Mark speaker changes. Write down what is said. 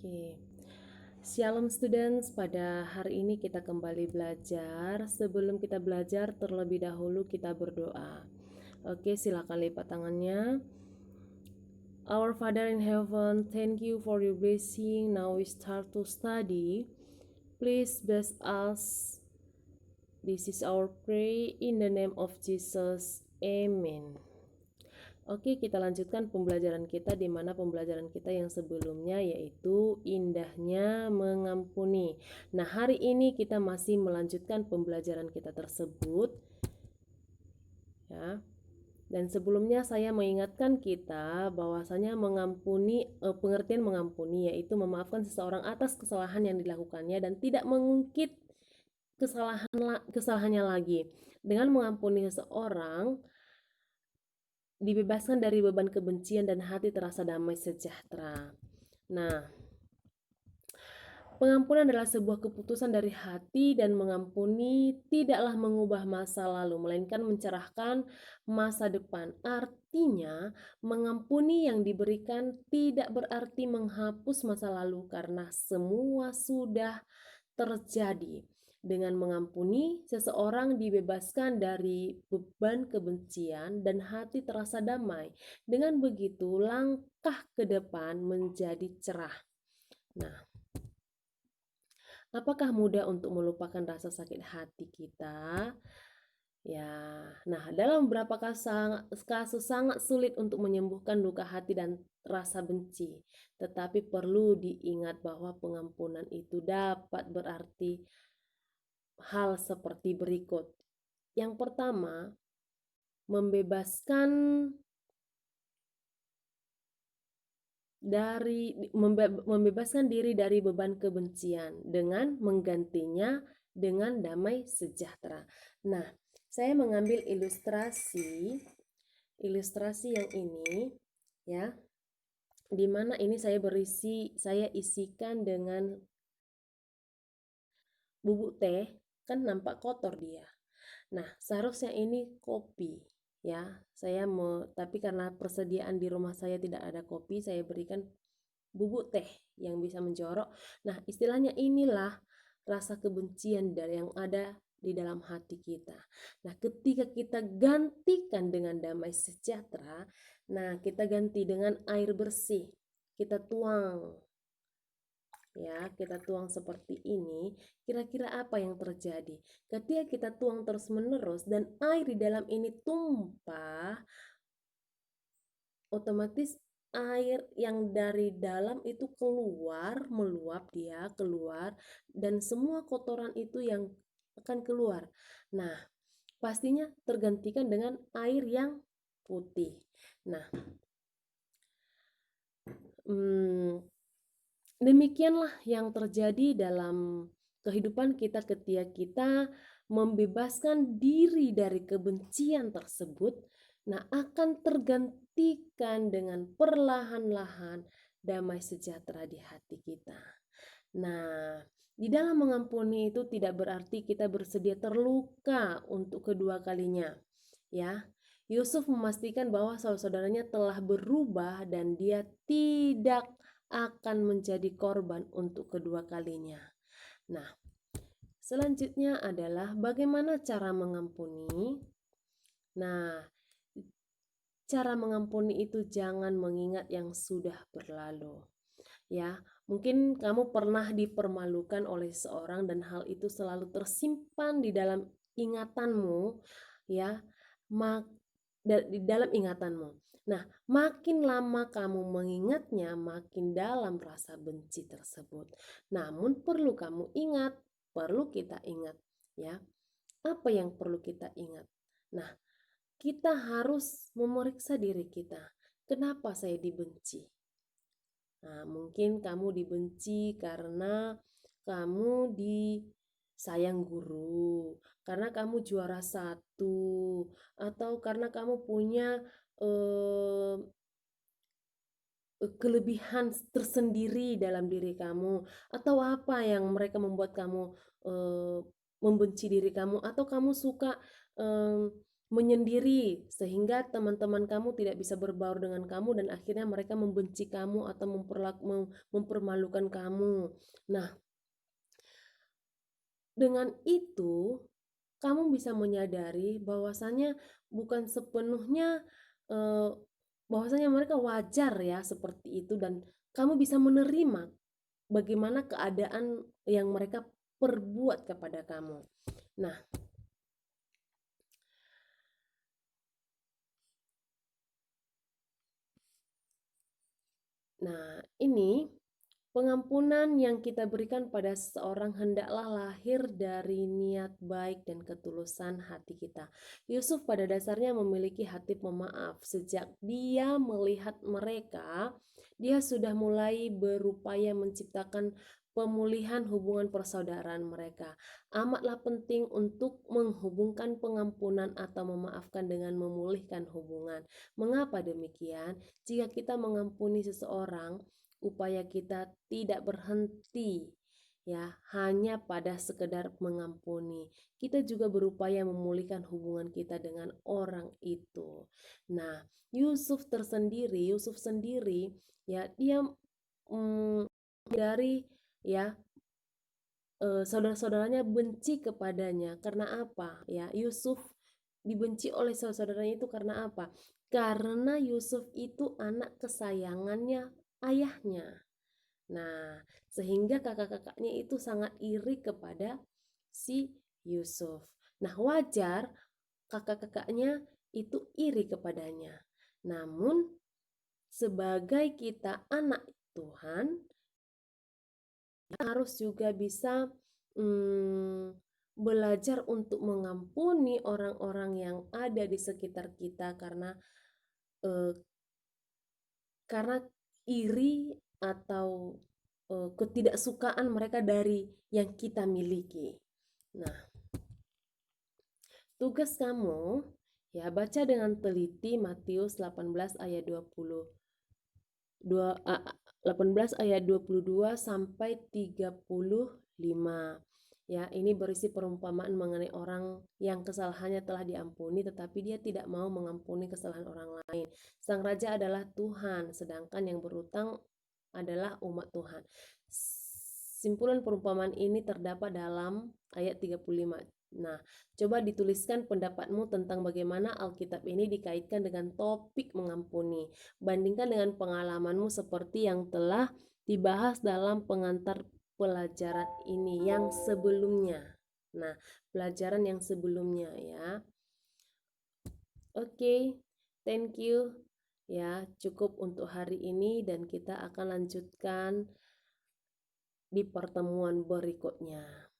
Speaker 1: Oke, Shalom students, pada hari ini kita kembali belajar. Sebelum kita belajar, terlebih dahulu kita berdoa. Oke, silakan lipat tangannya. Our Father in heaven, thank you for your blessing. Now we start to study. Please bless us. This is our prayer in the name of Jesus. Amen. Oke, kita lanjutkan pembelajaran kita di mana pembelajaran kita yang sebelumnya yaitu indahnya mengampuni. Nah, hari ini kita masih melanjutkan pembelajaran kita tersebut. Ya. Dan sebelumnya saya mengingatkan kita bahwasanya pengertian mengampuni yaitu memaafkan seseorang atas kesalahan yang dilakukannya dan tidak mengungkit kesalahannya lagi. Dengan mengampuni seseorang dibebaskan dari beban kebencian dan hati terasa damai sejahtera. Nah, pengampunan adalah sebuah keputusan dari hati dan mengampuni tidaklah mengubah masa lalu, melainkan mencerahkan masa depan. Artinya, mengampuni yang diberikan tidak berarti menghapus masa lalu karena semua sudah terjadi. Dengan mengampuni, seseorang dibebaskan dari beban kebencian dan hati terasa damai. Dengan begitu, langkah ke depan menjadi cerah. Nah, apakah mudah untuk melupakan rasa sakit hati kita? Ya, nah dalam beberapa kasus sangat sulit untuk menyembuhkan luka hati dan rasa benci. Tetapi perlu diingat bahwa pengampunan itu dapat berarti hal seperti berikut. Yang pertama, membebaskan diri dari beban kebencian dengan menggantinya dengan damai sejahtera. Nah, saya mengambil ilustrasi yang ini ya. Di mana ini saya isikan dengan bubuk teh, kan nampak kotor dia. Nah, seharusnya ini kopi ya. Tapi karena persediaan di rumah saya tidak ada kopi, saya berikan bubuk teh yang bisa menjorok. Nah, istilahnya inilah rasa kebencian yang ada di dalam hati kita. Nah, ketika kita gantikan dengan damai sejahtera, nah kita ganti dengan air bersih. Kita tuang seperti ini. Kira-kira apa yang terjadi ketika kita tuang terus menerus dan air di dalam ini tumpah? Otomatis air yang dari dalam itu meluap keluar, dan semua kotoran itu yang akan keluar. Nah, pastinya tergantikan dengan air yang putih. Nah, demikianlah yang terjadi dalam kehidupan kita ketika kita membebaskan diri dari kebencian tersebut. Nah, akan tergantikan dengan perlahan-lahan damai sejahtera di hati kita. Nah, di dalam mengampuni itu tidak berarti kita bersedia terluka untuk kedua kalinya. Ya, Yusuf memastikan bahwa saudara-saudaranya telah berubah dan dia tidak akan menjadi korban untuk kedua kalinya. Nah, selanjutnya adalah bagaimana cara mengampuni. Nah, cara mengampuni itu jangan mengingat yang sudah berlalu. Ya, mungkin kamu pernah dipermalukan oleh seorang dan hal itu selalu tersimpan di dalam ingatanmu, ya, di dalam ingatanmu. Nah, makin lama kamu mengingatnya, makin dalam rasa benci tersebut. Namun perlu kita ingat, ya. Apa yang perlu kita ingat? Nah, kita harus memeriksa diri kita. Kenapa saya dibenci? Nah, mungkin kamu dibenci karena kamu disayang guru, karena kamu juara 1, atau karena kamu punya kelebihan tersendiri dalam diri kamu, atau apa yang mereka membuat kamu membenci diri kamu, atau kamu suka menyendiri sehingga teman-teman kamu tidak bisa berbaur dengan kamu dan akhirnya mereka membenci kamu atau mempermalukan kamu. Nah, dengan itu kamu bisa menyadari bahwasanya bukan sepenuhnya eh, bahwasanya mereka wajar ya seperti itu, dan kamu bisa menerima bagaimana keadaan yang mereka perbuat kepada kamu. Nah, ini pengampunan yang kita berikan pada seseorang hendaklah lahir dari niat baik dan ketulusan hati kita. Yusuf pada dasarnya memiliki hati pemaaf. Sejak dia melihat mereka, dia sudah mulai berupaya menciptakan pemulihan hubungan persaudaraan mereka. Amatlah penting untuk menghubungkan pengampunan atau memaafkan dengan memulihkan hubungan. Mengapa demikian? Jika kita mengampuni seseorang, upaya kita tidak berhenti ya hanya pada sekedar mengampuni. Kita juga berupaya memulihkan hubungan kita dengan orang itu. Nah, Yusuf sendiri ya dia dari ya saudara-saudaranya benci kepadanya. Karena apa? Ya, Yusuf dibenci oleh saudara-saudaranya itu karena apa? Karena Yusuf itu anak kesayangannya ayahnya. Nah, sehingga kakak-kakaknya itu sangat iri kepada si Yusuf. Nah, wajar kakak-kakaknya itu iri kepadanya. Namun, sebagai kita anak Tuhan, harus juga bisa belajar untuk mengampuni orang-orang yang ada di sekitar kita eh, karena iri atau ketidaksukaan mereka dari yang kita miliki. Nah, tugas kamu ya baca dengan teliti Matius 18 ayat 22 sampai 35. Ya, ini berisi perumpamaan mengenai orang yang kesalahannya telah diampuni tetapi dia tidak mau mengampuni kesalahan orang lain. Sang raja adalah Tuhan, sedangkan yang berutang adalah umat Tuhan. Simpulan perumpamaan ini terdapat dalam ayat 35. Nah, coba dituliskan pendapatmu tentang bagaimana Alkitab ini dikaitkan dengan topik mengampuni. Bandingkan dengan pengalamanmu seperti yang telah dibahas dalam pengantar pelajaran ini yang sebelumnya. Nah, pelajaran yang sebelumnya ya. Oke, thank you. Ya, cukup untuk hari ini dan kita akan lanjutkan di pertemuan berikutnya.